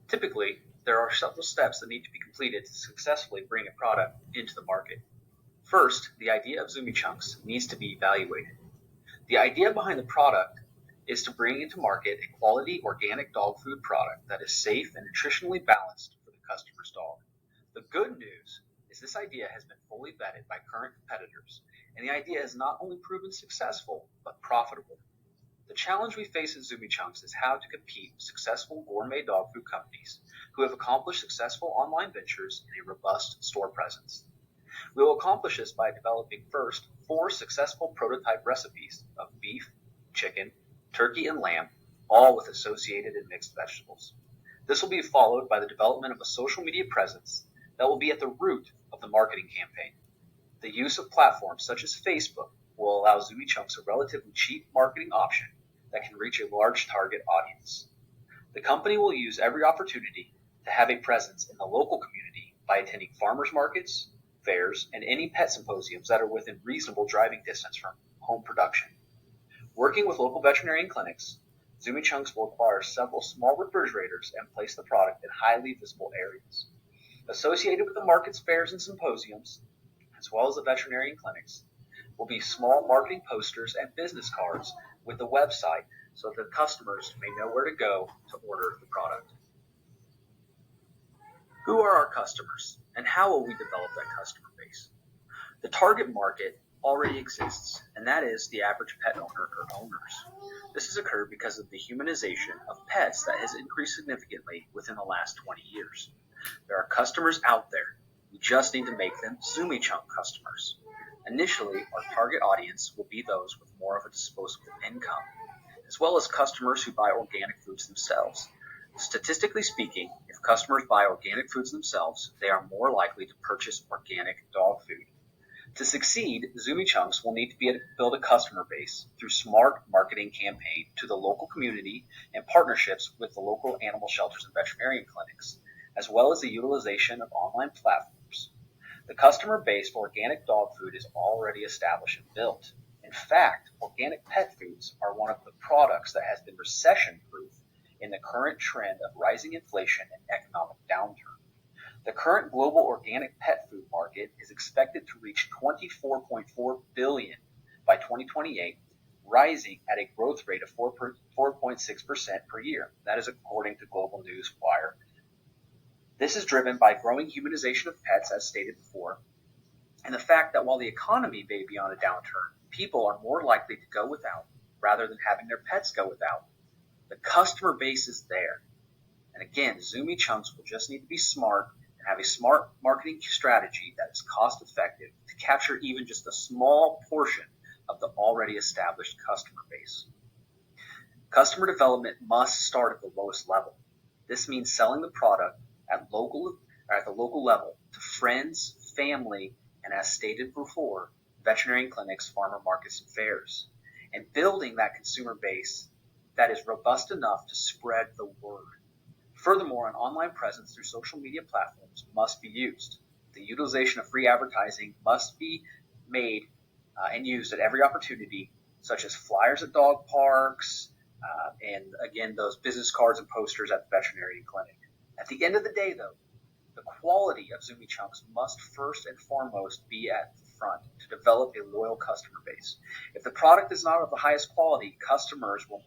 Typically, there are several steps that need to be completed to successfully bring a product into the market. First, the idea of Zoomie Chunks needs to be evaluated. The idea behind the product is to bring into market a quality organic dog food product that is safe and nutritionally balanced for the customer's dog. The good news is this idea has been fully vetted by current competitors, and the idea has not only proven successful, but profitable. The challenge we face at Zoomie Chunks is how to compete with successful gourmet dog food companies who have accomplished successful online ventures and a robust store presence. We will accomplish this by developing first 4 successful prototype recipes of beef, chicken, turkey, and lamb, all with associated and mixed vegetables. This will be followed by the development of a social media presence that will be at the root of the marketing campaign. The use of platforms such as Facebook will allow Zoomie Chunks a relatively cheap marketing option that can reach a large target audience. The company will use every opportunity to have a presence in the local community by attending farmers markets, fairs, and any pet symposiums that are within reasonable driving distance from home production. Working with local veterinarian clinics, Zoomie Chunks will acquire several small refrigerators and place the product in highly visible areas. Associated with the markets, fairs, and symposiums, as well as the veterinarian clinics, will be small marketing posters and business cards with the website so that customers may know where to go to order the product. Who are our customers, and how will we develop that customer base? The target market already exists, and that is the average pet owner or owners. This has occurred because of the humanization of pets that has increased significantly within the last 20 years. There are customers out there. We just need to make them Zoomie Chunk customers. Initially, our target audience will be those with more of a disposable income, as well as customers who buy organic foods themselves. Statistically speaking, if customers buy organic foods themselves, they are more likely to purchase organic dog food. To succeed, Zoomie Chunks will need to build a customer base through smart marketing campaign to the local community and partnerships with the local animal shelters and veterinarian clinics, as well as the utilization of online platforms. The customer base for organic dog food is already established and built. In fact, organic pet foods are one of the products that has been recession-proof in the current trend of rising inflation and economic downturn. The current global organic pet food market is expected to reach $24.4 billion by 2028, rising at a growth rate of 4.6% per year. That is according to Global News Wire. This is driven by growing humanization of pets, as stated before, and the fact that while the economy may be on a downturn, people are more likely to go without rather than having their pets go without. The customer base is there. And again, Zoomie Chunks will just need to be smart and have a smart marketing strategy that is cost effective to capture even just a small portion of the already established customer base. Customer development must start at the lowest level. This means selling the product at the local level to friends, family, and as stated before, veterinarian clinics, farmer markets, and fairs, and building that consumer base that is robust enough to spread the word. Furthermore, an online presence through social media platforms must be used. The utilization of free advertising must be made and used at every opportunity, such as flyers at dog parks, and again, those business cards and posters at the veterinarian clinic. At the end of the day, though, the quality of Zoomie Chunks must first and foremost be at the front to develop a loyal customer base. If the product is not of the highest quality, customers will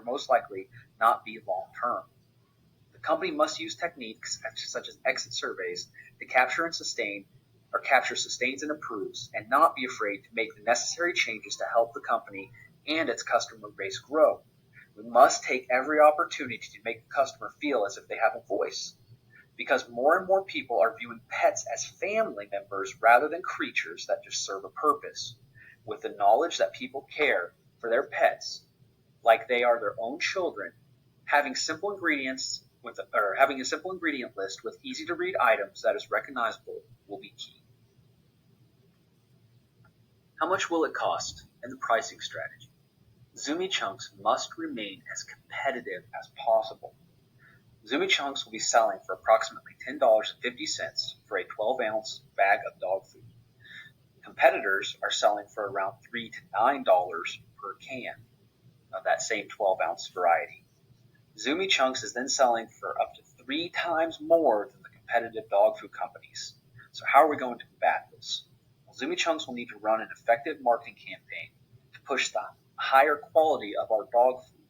most likely not be long-term. The company must use techniques such as exit surveys to capture sustains and improves, and not be afraid to make the necessary changes to help the company and its customer base grow. We must take every opportunity to make the customer feel as if they have a voice, because more and more people are viewing pets as family members rather than creatures that just serve a purpose. With the knowledge that people care for their pets like they are their own children, having a simple ingredient list with easy to read items that is recognizable will be key. How much will it cost, and the pricing strategy? Zoomie Chunks must remain as competitive as possible. Zoomie Chunks will be selling for approximately $10.50 for a 12-ounce bag of dog food. Competitors are selling for around $3 to $9 per can of that same 12-ounce variety. Zoomie Chunks is then selling for up to 3 times more than the competitive dog food companies. So how are we going to combat this? Well, Zoomie Chunks will need to run an effective marketing campaign to push the higher quality of our dog food,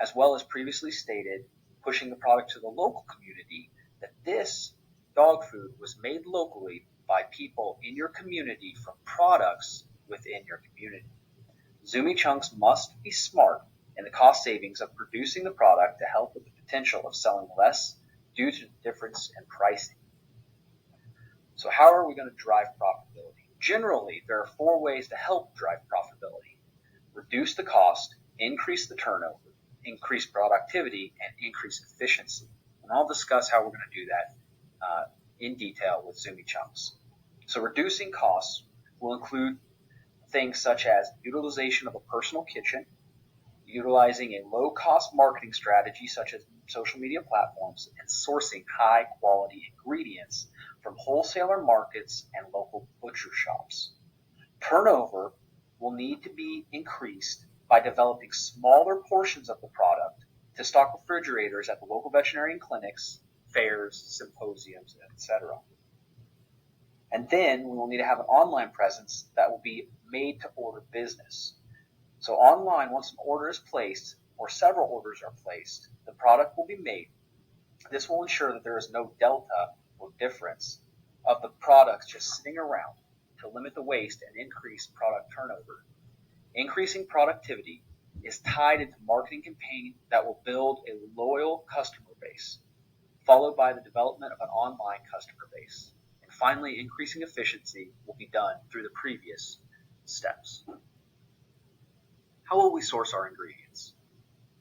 as well as previously stated, pushing the product to the local community that this dog food was made locally by people in your community from products within your community. Zoomie Chunks must be smart in the cost savings of producing the product to help with the potential of selling less due to the difference in pricing. So how are we going to drive profitability? Generally, there are 4 ways to help drive profitability. Reduce the cost, increase the turnover, increase productivity, and increase efficiency. And I'll discuss how we're going to do that in detail with Zoomie Chunks. So reducing costs will include things such as utilization of a personal kitchen, utilizing a low-cost marketing strategy such as social media platforms, and sourcing high-quality ingredients from wholesaler markets and local butcher shops. Turnover will need to be increased by developing smaller portions of the product to stock refrigerators at the local veterinarian clinics, fairs, symposiums, etc. And then we will need to have an online presence that will be made to order business. So online, once an order is placed or several orders are placed, the product will be made. This will ensure that there is no delta or difference of the products just sitting around to limit the waste and increase product turnover. Increasing productivity is tied into marketing campaign that will build a loyal customer base, followed by the development of an online customer base. And finally, increasing efficiency will be done through the previous steps. How will we source our ingredients?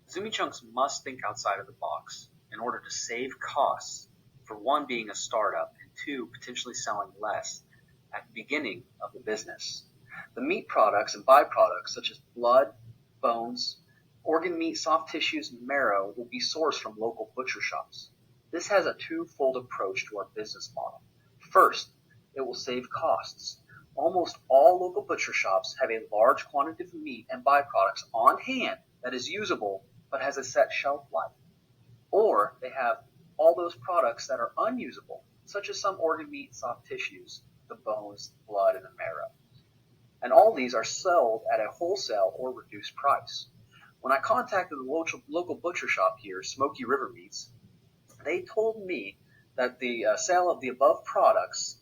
Zoomie Chunks must think outside of the box in order to save costs, for 1, being a startup, and 2, potentially selling less at the beginning of the business. The meat products and byproducts such as blood, bones, organ meat, soft tissues, and marrow will be sourced from local butcher shops. This has a 2-fold approach to our business model. First, it will save costs. Almost all local butcher shops have a large quantity of meat and byproducts on hand that is usable but has a set shelf life. Or they have all those products that are unusable, such as some organ meat, soft tissues, the bones, blood, and the marrow. And all these are sold at a wholesale or reduced price. When I contacted the local butcher shop here, Smoky River Meats, they told me that the sale of the above products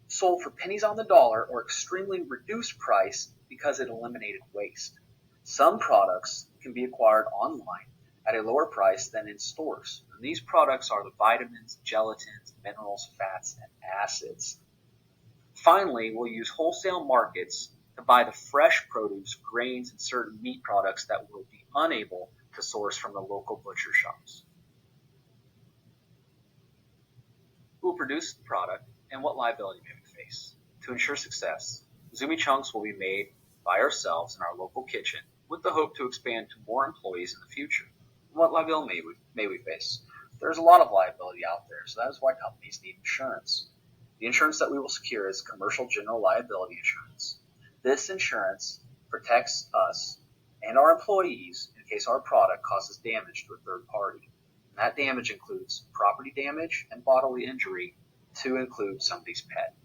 sold for pennies on the dollar or extremely reduced price because it eliminated waste. Some products can be acquired online at a lower price than in stores. And these products are the vitamins, gelatins, minerals, fats, and acids. Finally, we'll use wholesale markets to buy the fresh produce, grains, and certain meat products that we'll be unable to source from the local butcher shops. Who will produce the product and what liability may we face? To ensure success, Zoomie Chunks will be made by ourselves in our local kitchen with the hope to expand to more employees in the future. What liability may we face? There's a lot of liability out there, so that is why companies need insurance. The insurance that we will secure is commercial general liability insurance. This insurance protects us and our employees in case our product causes damage to a third party. And that damage includes property damage and bodily injury, to include somebody's pet.